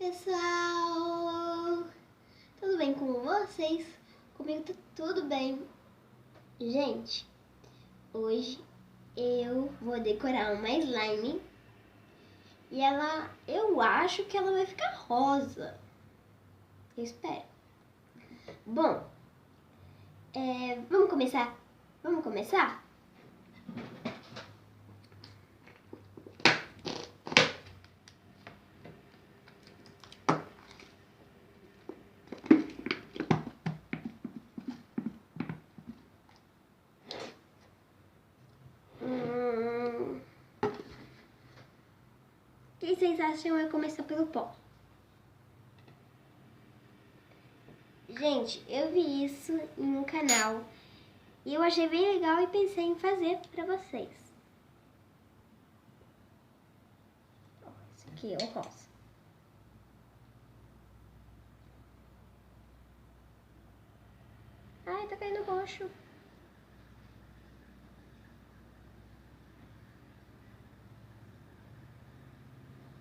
pessoal! Tudo bem com vocês? Comigo tá tudo bem. Gente, hoje eu vou decorar uma slime e eu acho que ela vai ficar rosa. Eu espero. Bom, vamos começar? Vamos começar? O que vocês acham eu começar pelo pó? Gente, eu vi isso em um canal e eu achei bem legal e pensei em fazer pra vocês. Esse aqui é o rosa. Ai, tá caindo roxo.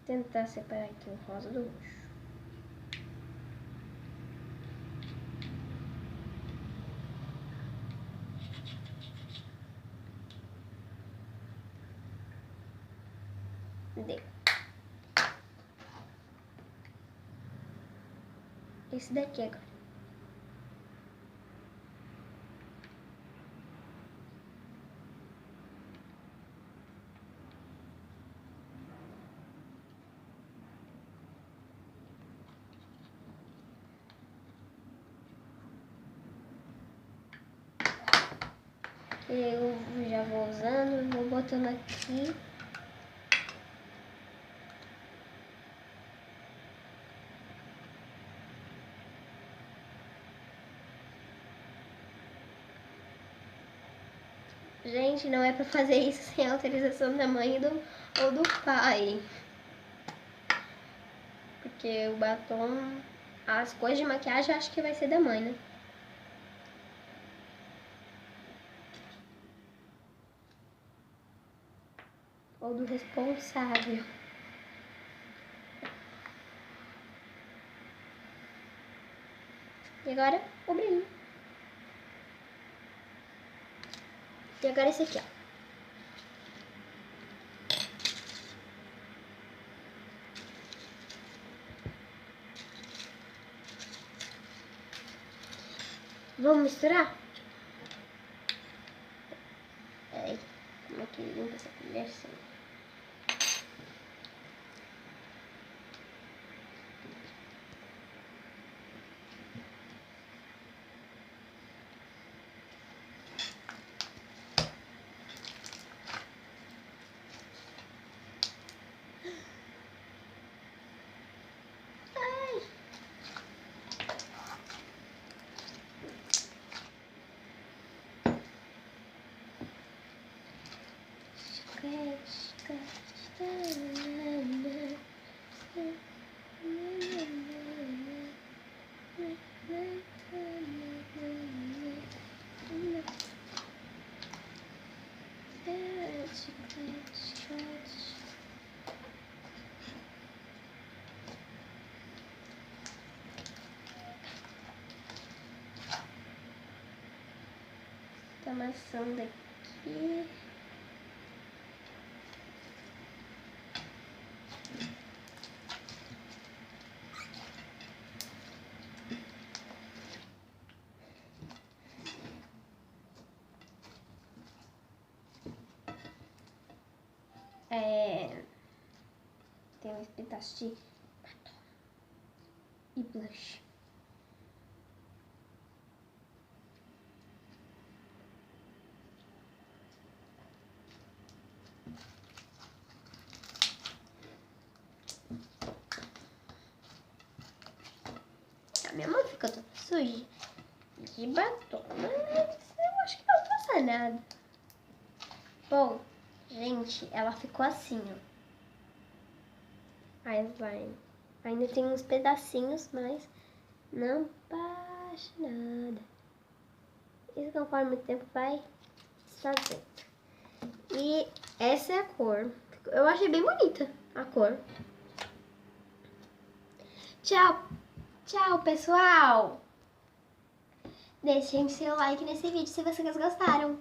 Tentar separar aqui o rosa do roxo. Deu. Esse daqui agora. Eu já vou usando, vou botando aqui. Gente, não é pra fazer isso sem autorização da mãe ou do pai. Porque o batom, as coisas de maquiagem, acho que vai ser da mãe, né? Ou do responsável. E agora, o brilho. E agora esse aqui, ó. Vamos misturar? Peraí, como é que limpa essa colher assim? Tá amassando aqui. Tem uns pedaços de batom e blush. A minha mão ficou toda suja de batom, mas eu acho que não passa nada. Bom, gente, ela ficou assim, ó. A slime. Ainda tem uns pedacinhos, mas não passa nada. Isso conforme o tempo vai fazendo. E essa é a cor. Eu achei bem bonita a cor. Tchau, tchau, pessoal! Deixem seu like nesse vídeo se vocês gostaram.